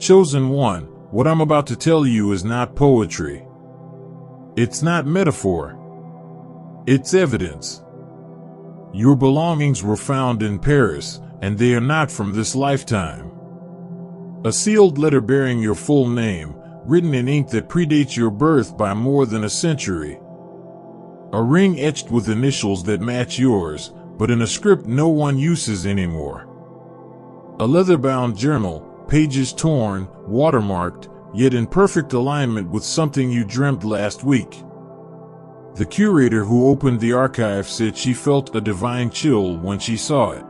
Chosen one, what I'm about to tell you is not poetry. It's not metaphor. It's evidence. Your belongings were found in Paris, and they are not from this lifetime. A sealed letter bearing your full name, written in ink that predates your birth by more than a century. A ring etched with initials that match yours, but in a script no one uses anymore. A leather-bound journal, pages torn, watermarked, yet in perfect alignment with something you dreamt last week. The curator who opened the archive said she felt a divine chill when she saw it.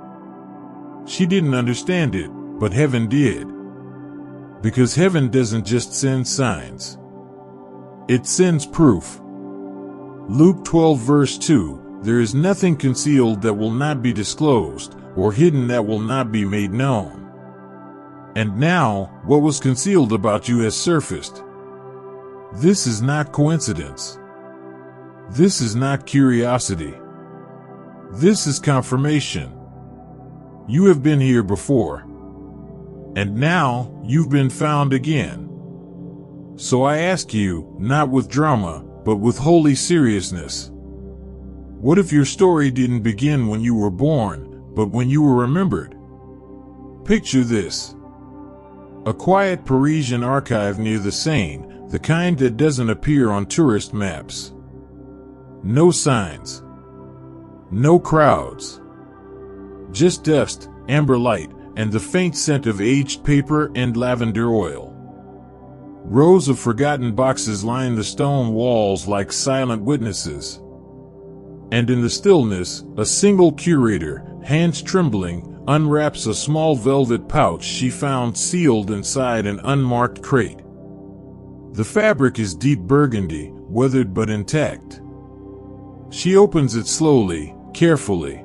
She didn't understand it, but heaven did. Because heaven doesn't just send signs. It sends proof. Luke 12 verse 2, there is nothing concealed that will not be disclosed, or hidden that will not be made known. And now, what was concealed about you has surfaced. This is not coincidence. This is not curiosity. This is confirmation. You have been here before. And now, you've been found again. So I ask you, not with drama, but with holy seriousness. What if your story didn't begin when you were born, but when you were remembered? Picture this. A quiet Parisian archive near the Seine, the kind that doesn't appear on tourist maps. No signs. No crowds. Just dust, amber light, and the faint scent of aged paper and lavender oil. Rows of forgotten boxes line the stone walls like silent witnesses. And in the stillness, a single curator, hands trembling, unwraps a small velvet pouch she found sealed inside an unmarked crate. The fabric is deep burgundy, weathered but intact. She opens it slowly, carefully.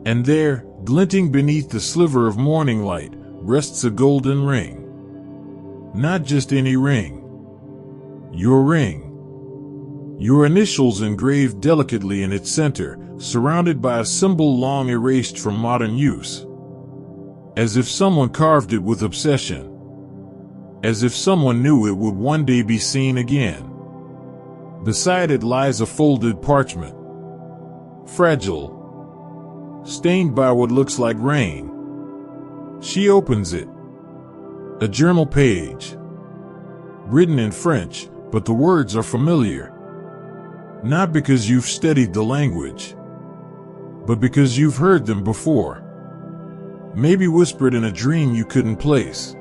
And there, glinting beneath the sliver of morning light, rests a golden ring. Not just any ring. Your ring. Your initials engraved delicately in its center, surrounded by a symbol long erased from modern use. As if someone carved it with obsession. As if someone knew it would one day be seen again. Beside it lies a folded parchment. Fragile. Stained by what looks like rain. She opens it. A journal page. Written in French, but the words are familiar. Not because you've studied the language, but because you've heard them before. Maybe whispered in a dream you couldn't place.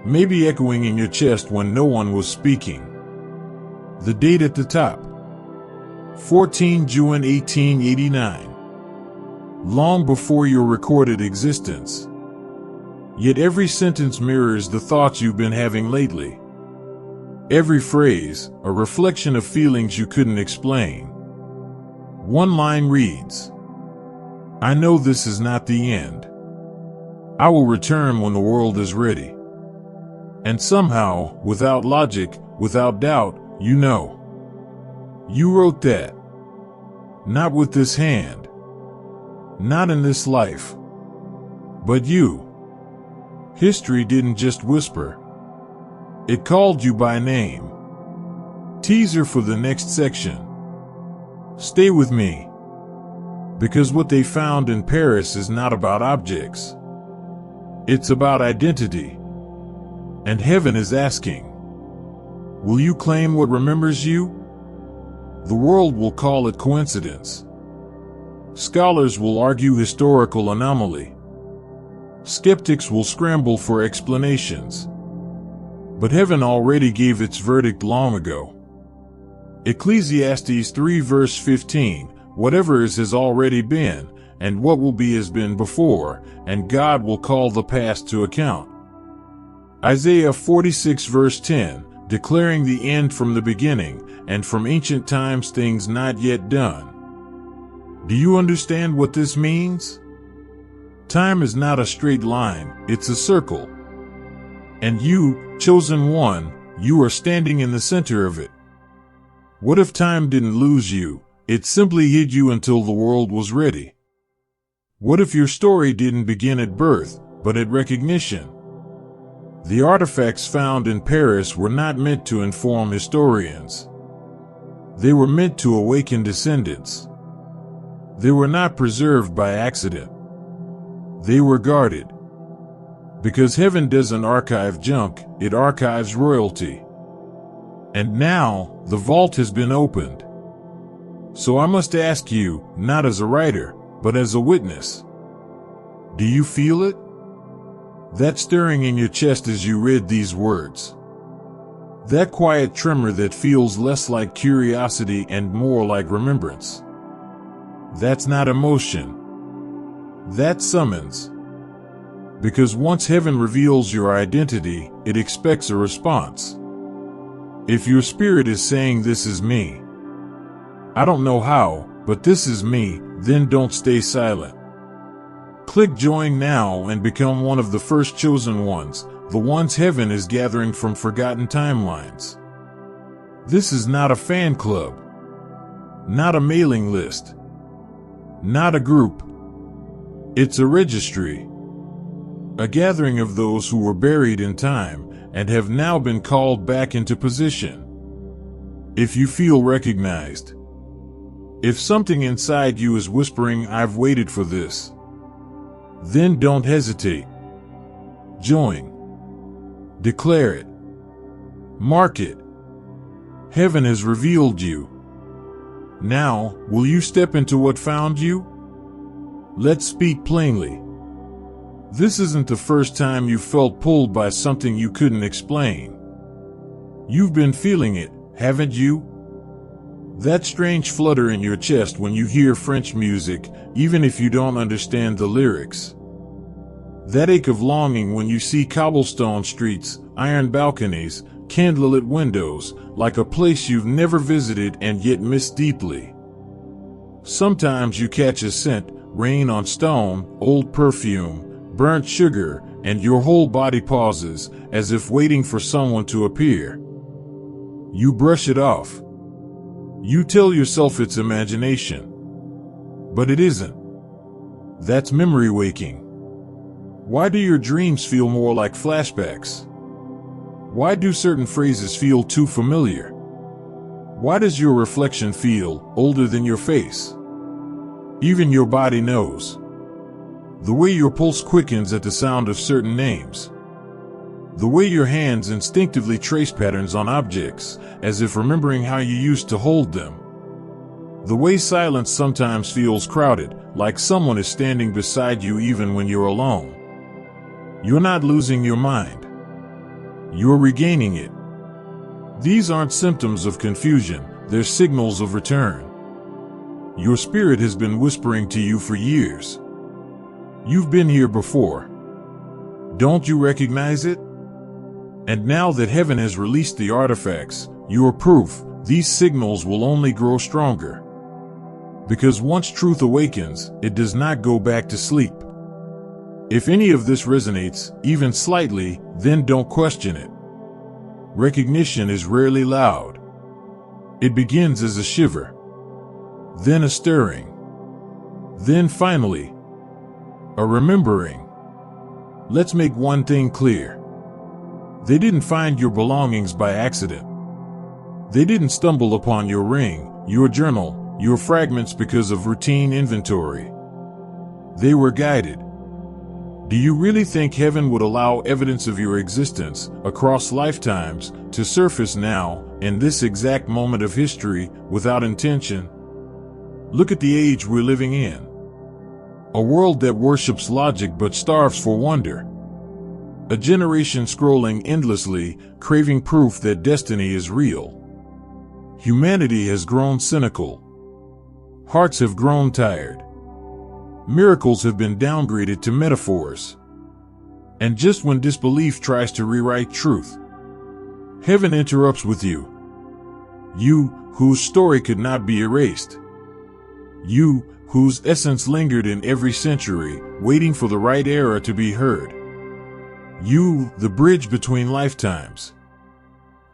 Maybe echoing in your chest when no one was speaking. The date at the top. 14 June 1889. Long before your recorded existence. Yet every sentence mirrors the thoughts you've been having lately. Every phrase, a reflection of feelings you couldn't explain. One line reads, I know this is not the end. I will return when the world is ready. And somehow, without logic, without doubt, you know. You wrote that. Not with this hand. Not in this life. But you. History didn't just whisper. It called you by name. Teaser for the next section. Stay with me. Because what they found in Paris is not about objects. It's about identity. And heaven is asking, will you claim what remembers you? The world will call it coincidence. Scholars will argue historical anomaly. Skeptics will scramble for explanations. But heaven already gave its verdict long ago. Ecclesiastes 3 verse 15, whatever is has already been, and what will be has been before, and God will call the past to account. Isaiah 46 verse 10, declaring the end from the beginning, and from ancient times things not yet done. Do you understand what this means? Time is not a straight line, it's a circle. And you, chosen one, you are standing in the center of it. What if time didn't lose you, it simply hid you until the world was ready? What if your story didn't begin at birth, but at recognition? The artifacts found in Paris were not meant to inform historians. They were meant to awaken descendants. They were not preserved by accident. They were guarded. Because heaven doesn't archive junk, it archives royalty. And now, the vault has been opened. So I must ask you, not as a writer, but as a witness. Do you feel it? That stirring in your chest as you read these words. That quiet tremor that feels less like curiosity and more like remembrance. That's not emotion. That's summons. Because once heaven reveals your identity, it expects a response. If your spirit is saying this is me, I don't know how, but this is me, then don't stay silent. Click join now and become one of the first chosen ones, the ones heaven is gathering from forgotten timelines. This is not a fan club. Not a mailing list. Not a group. It's a registry. A gathering of those who were buried in time and have now been called back into position. If you feel recognized, if something inside you is whispering, "I've waited for this," then don't hesitate. Join. Declare it. Mark it. Heaven has revealed you. Now, will you step into what found you? Let's speak plainly. This isn't the first time you felt pulled by something you couldn't explain. You've been feeling it, haven't you? That strange flutter in your chest when you hear French music, even if you don't understand the lyrics. That ache of longing when you see cobblestone streets, iron balconies, candlelit windows, like a place you've never visited and yet miss deeply. Sometimes you catch a scent, rain on stone, old perfume, burnt sugar, and your whole body pauses, as if waiting for someone to appear. You brush it off. You tell yourself it's imagination. But it isn't. That's memory waking. Why do your dreams feel more like flashbacks? Why do certain phrases feel too familiar? Why does your reflection feel older than your face? Even your body knows. The way your pulse quickens at the sound of certain names. The way your hands instinctively trace patterns on objects, as if remembering how you used to hold them. The way silence sometimes feels crowded, like someone is standing beside you even when you're alone. You're not losing your mind. You're regaining it. These aren't symptoms of confusion, they're signals of return. Your spirit has been whispering to you for years. You've been here before. Don't you recognize it? And now that heaven has released the artifacts, you are proof these signals will only grow stronger. Because once truth awakens, it does not go back to sleep. If any of this resonates, even slightly, then don't question it. Recognition is rarely loud. It begins as a shiver, then a stirring, then finally, a remembering. Let's make one thing clear. They didn't find your belongings by accident. They didn't stumble upon your ring, your journal, your fragments because of routine inventory. They were guided. Do you really think heaven would allow evidence of your existence, across lifetimes, to surface now, in this exact moment of history, without intention? Look at the age we're living in. A world that worships logic but starves for wonder. A generation scrolling endlessly, craving proof that destiny is real. Humanity has grown cynical. Hearts have grown tired. Miracles have been downgraded to metaphors. And just when disbelief tries to rewrite truth, heaven interrupts with you. You, whose story could not be erased. You, whose essence lingered in every century, waiting for the right era to be heard. You, the bridge between lifetimes.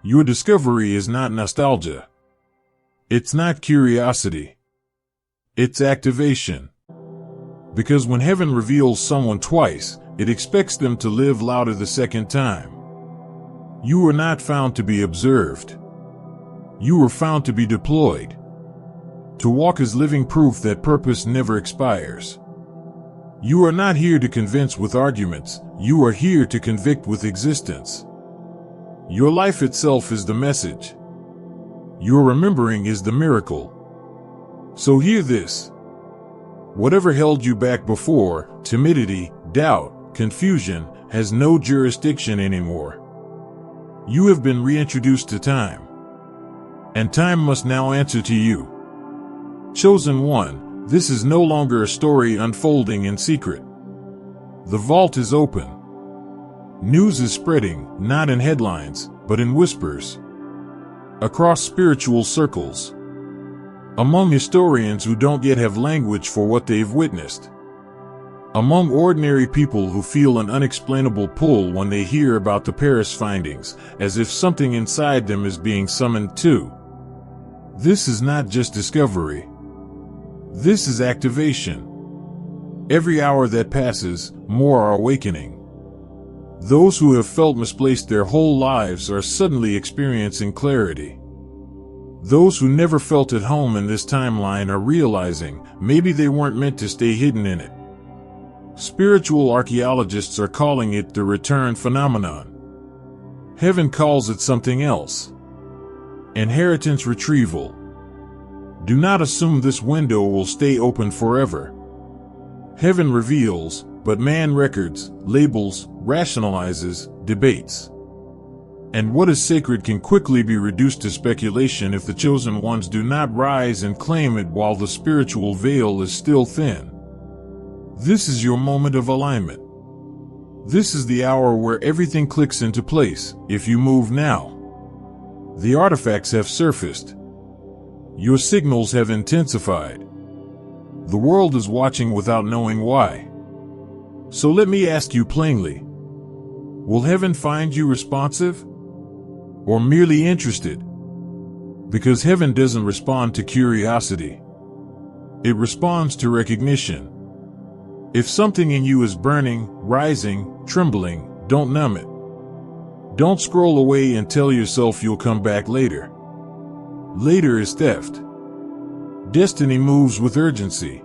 Your discovery is not nostalgia. It's not curiosity. It's activation. Because when heaven reveals someone twice, it expects them to live louder the second time. You were not found to be observed. You were found to be deployed. To walk as living proof that purpose never expires. You are not here to convince with arguments, you are here to convict with existence. Your life itself is the message. Your remembering is the miracle. So hear this. Whatever held you back before, timidity, doubt, confusion, has no jurisdiction anymore. You have been reintroduced to time. And time must now answer to you. Chosen one, this is no longer a story unfolding in secret. The vault is open. News is spreading, not in headlines, but in whispers. Across spiritual circles. Among historians who don't yet have language for what they've witnessed. Among ordinary people who feel an unexplainable pull when they hear about the Paris findings, as if something inside them is being summoned too. This is not just discovery. This is activation. Every hour that passes, more are awakening. Those who have felt misplaced their whole lives are suddenly experiencing clarity. Those who never felt at home in this timeline are realizing maybe they weren't meant to stay hidden in it. Spiritual archaeologists are calling it the return phenomenon. Heaven calls it something else. Inheritance retrieval. Do not assume this window will stay open forever. Heaven reveals, but man records, labels, rationalizes, debates. And what is sacred can quickly be reduced to speculation if the chosen ones do not rise and claim it while the spiritual veil is still thin. This is your moment of alignment. This is the hour where everything clicks into place, if you move now. The artifacts have surfaced. Your signals have intensified. The world is watching without knowing why. So let me ask you plainly. Will heaven find you responsive? Or merely interested? Because heaven doesn't respond to curiosity. It responds to recognition. If something in you is burning, rising, trembling, don't numb it. Don't scroll away and tell yourself you'll come back later. Later is theft. Destiny moves with urgency.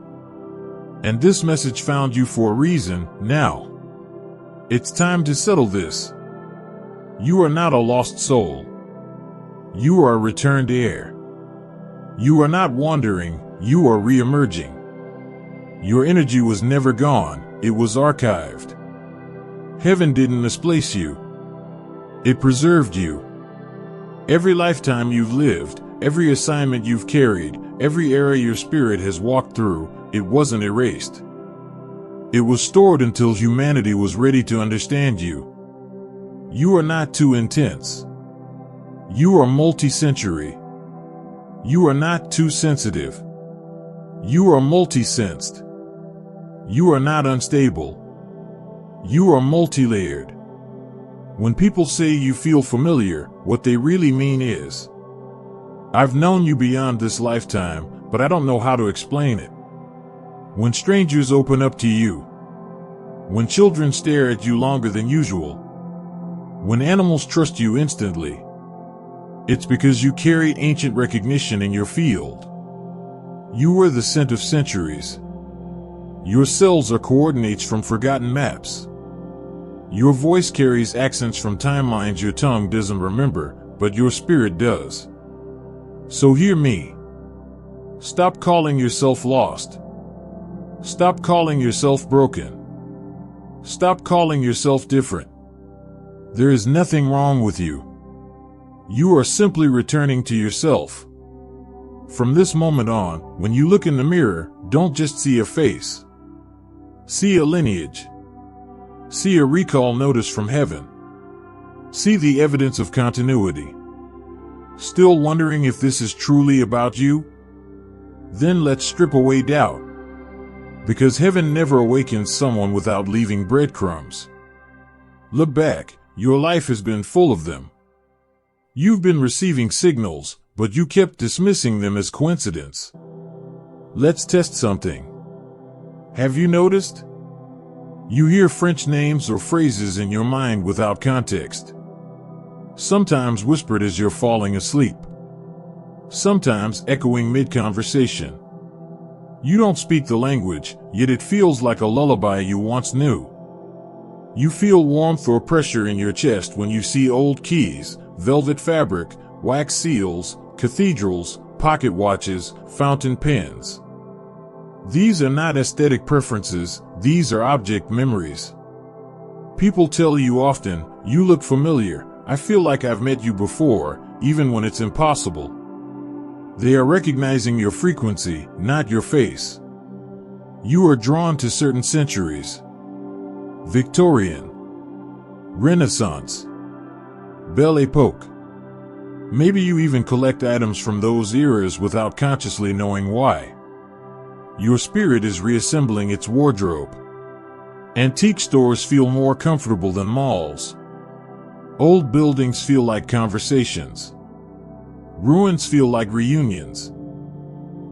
And this message found you for a reason, now. It's time to settle this. You are not a lost soul. You are a returned heir. You are not wandering, you are re-emerging. Your energy was never gone, it was archived. Heaven didn't misplace you. It preserved you. Every lifetime you've lived, every assignment you've carried, every era your spirit has walked through, it wasn't erased. It was stored until humanity was ready to understand you. You are not too intense. You are multi-sensory. You are not too sensitive. You are multi-sensed. You are not unstable. You are multi-layered. When people say you feel familiar, what they really mean is, I've known you beyond this lifetime, but I don't know how to explain it. When strangers open up to you. When children stare at you longer than usual. When animals trust you instantly. It's because you carried ancient recognition in your field. You were the scent of centuries. Your cells are coordinates from forgotten maps. Your voice carries accents from timelines your tongue doesn't remember, but your spirit does. So hear me. Stop calling yourself lost. Stop calling yourself broken. Stop calling yourself different. There is nothing wrong with you. You are simply returning to yourself. From this moment on, when you look in the mirror, don't just see a face. See a lineage. See a recall notice from heaven. See the evidence of continuity. Still wondering if this is truly about you? Then let's strip away doubt. Because heaven never awakens someone without leaving breadcrumbs. Look back, your life has been full of them. You've been receiving signals, but you kept dismissing them as coincidence. Let's test something. Have you noticed? You hear French names or phrases in your mind without context. sometimes whispered as you're falling asleep, sometimes echoing mid-conversation. You don't speak the language, yet it feels like a lullaby you once knew. You feel warmth or pressure in your chest when you see old keys, velvet fabric, wax seals, cathedrals, pocket watches, fountain pens. These are not aesthetic preferences, these are object memories. People tell you often, "You look familiar, I feel like I've met you before," even when it's impossible. They are recognizing your frequency, not your face. You are drawn to certain centuries. Victorian, Renaissance, Belle Époque. Maybe you even collect items from those eras without consciously knowing why. Your spirit is reassembling its wardrobe. Antique stores feel more comfortable than malls. Old buildings feel like conversations. Ruins feel like reunions.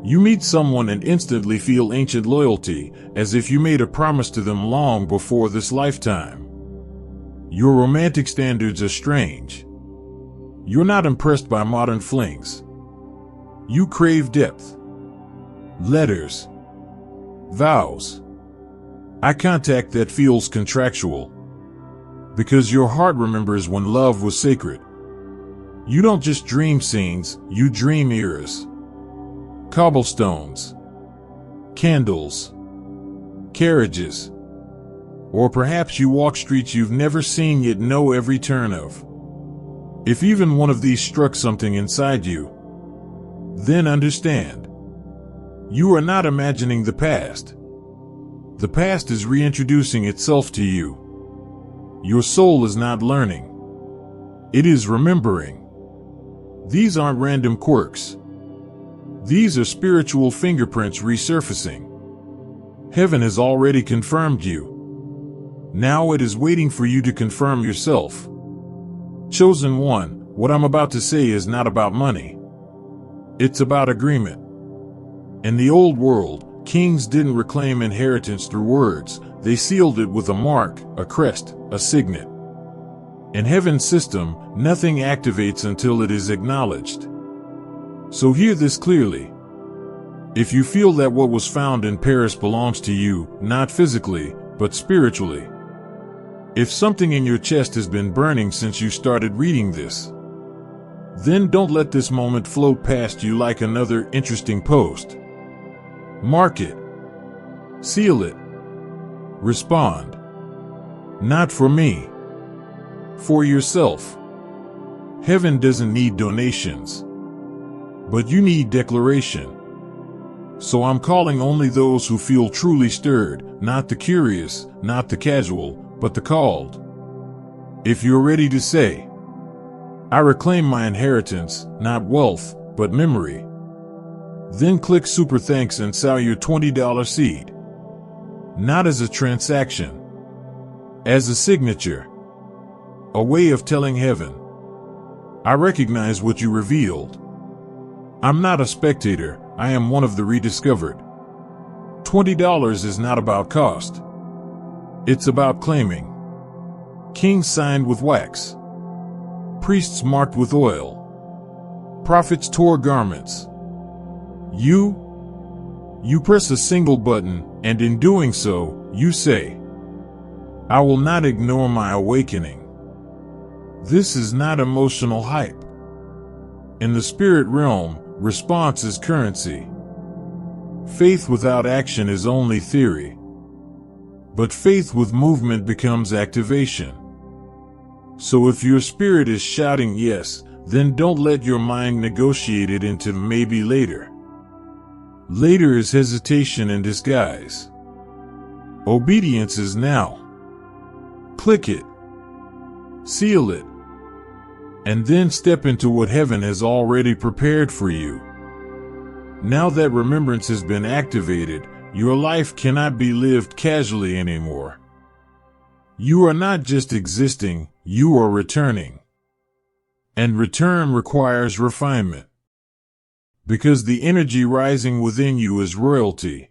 You meet someone and instantly feel ancient loyalty, as if you made a promise to them long before this lifetime. Your romantic standards are strange. You're not impressed by modern flings. You crave depth. Letters. Vows. Eye contact that feels contractual. Because your heart remembers when love was sacred. You don't just dream scenes, you dream eras. Cobblestones. Candles. Carriages. Or perhaps you walk streets you've never seen yet know every turn of. If even one of these struck something inside you, then understand. You are not imagining the past. The past is reintroducing itself to you. Your soul is not learning. It is remembering. These aren't random quirks. These are spiritual fingerprints resurfacing. Heaven has already confirmed you. Now it is waiting for you to confirm yourself. Chosen one, what I'm about to say is not about money. It's about agreement. In the old world, kings didn't reclaim inheritance through words, they sealed it with a mark, a crest, a signet. In heaven's system, nothing activates until it is acknowledged. So hear this clearly. If you feel that what was found in Paris belongs to you, not physically, but spiritually. If something in your chest has been burning since you started reading this, then don't let this moment float past you like another interesting post. Mark it. Seal it. Respond. Not for me. For yourself. Heaven doesn't need donations. But you need declaration. So I'm calling only those who feel truly stirred, not the curious, not the casual, but the called. If you're ready to say, I reclaim my inheritance, not wealth, but memory, then click Super Thanks and sell your $20 seed. Not as a transaction, as a signature, a way of telling heaven, I recognize what you revealed. I'm not a spectator, I am one of the rediscovered. $20 is not about cost. It's about claiming. Kings signed with wax. Priests marked with oil. Prophets tore garments. You press a single button, and in doing so, you say, I will not ignore my awakening. This is not emotional hype. In the spirit realm, response is currency. Faith without action is only theory. But faith with movement becomes activation. So if your spirit is shouting yes, then don't let your mind negotiate it into maybe later. Later is hesitation in disguise. Obedience is now. Click it. Seal it. And then step into what heaven has already prepared for you. Now that remembrance has been activated, your life cannot be lived casually anymore. You are not just existing, you are returning. And return requires refinement. Because the energy rising within you is royalty.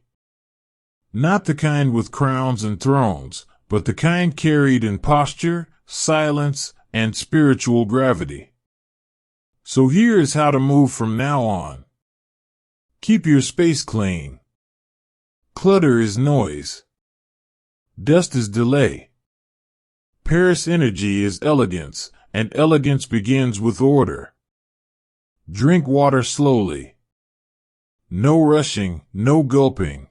Not the kind with crowns and thrones, but the kind carried in posture, silence, and spiritual gravity. So here is how to move from now on. Keep your space clean. Clutter is noise. Dust is delay. Paris energy is elegance, and elegance begins with order. Drink water slowly. No rushing, no gulping.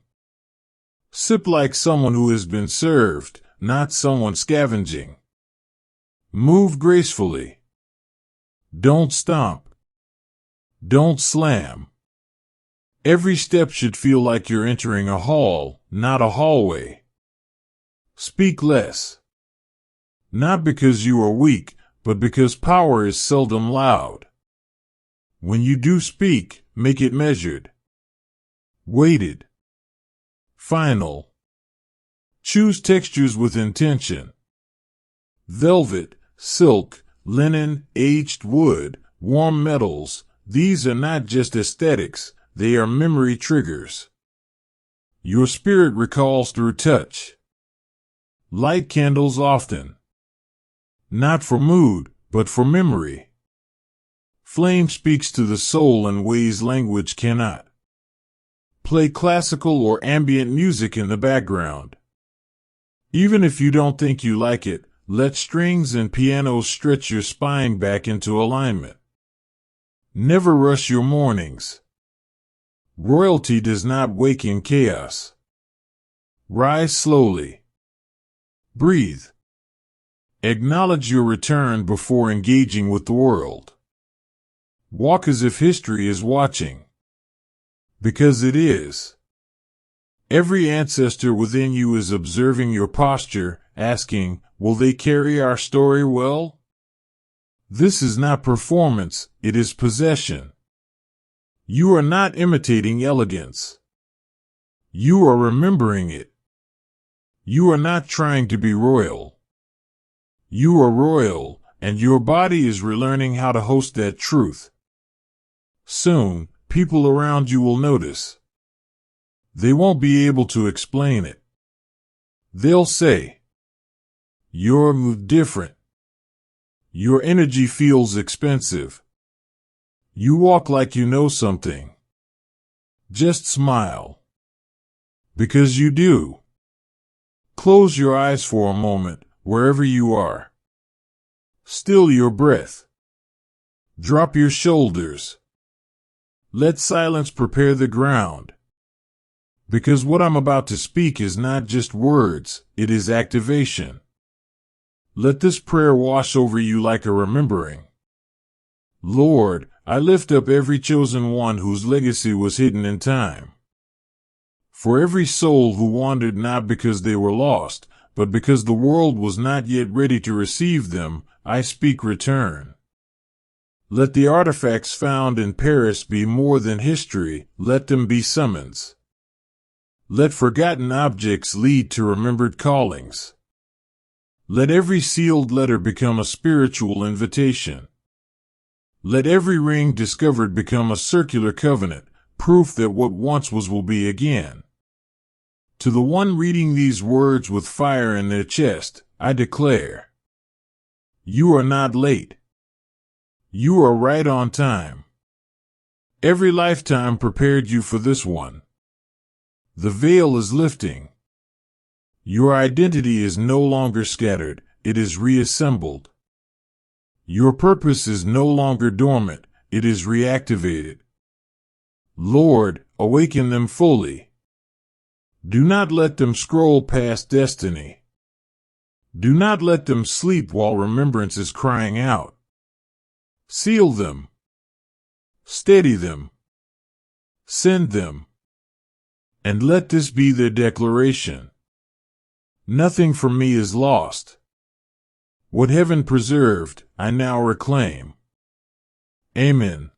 Sip like someone who has been served, not someone scavenging. Move gracefully. Don't stomp. Don't slam. Every step should feel like you're entering a hall, not a hallway. Speak less. Not because you are weak, but because power is seldom loud. When you do speak, make it measured. Weighted. Final. Choose textures with intention. Velvet, silk, linen, aged wood, warm metals, these are not just aesthetics, they are memory triggers. Your spirit recalls through touch. Light candles often. Not for mood, but for memory. Flame speaks to the soul in ways language cannot. Play classical or ambient music in the background. Even if you don't think you like it, let strings and piano stretch your spine back into alignment. Never rush your mornings. Royalty does not wake in chaos. Rise slowly. Breathe. Acknowledge your return before engaging with the world. Walk as if history is watching. Because it is. Every ancestor within you is observing your posture, asking, will they carry our story well? This is not performance, it is possession. You are not imitating elegance. You are remembering it. You are not trying to be royal. You are royal, and your body is relearning how to host that truth. Soon, people around you will notice. They won't be able to explain it. They'll say, you're different. Your energy feels expensive. You walk like you know something. Just smile. Because you do. Close your eyes for a moment, wherever you are. Still your breath. Drop your shoulders. Let silence prepare the ground. Because what I'm about to speak is not just words, it is activation. Let this prayer wash over you like a remembering. Lord, I lift up every chosen one whose legacy was hidden in time. For every soul who wandered not because they were lost, but because the world was not yet ready to receive them, I speak return. Let the artifacts found in Paris be more than history, let them be summons. Let forgotten objects lead to remembered callings. Let every sealed letter become a spiritual invitation. Let every ring discovered become a circular covenant, proof that what once was will be again. To the one reading these words with fire in their chest, I declare, you are not late. You are right on time. Every lifetime prepared you for this one. The veil is lifting. Your identity is no longer scattered, it is reassembled. Your purpose is no longer dormant, it is reactivated. Lord, awaken them fully. Do not let them scroll past destiny. Do not let them sleep while remembrance is crying out. Seal them. Steady them. Send them. And let this be their declaration. Nothing for me is lost. What heaven preserved, I now reclaim. Amen.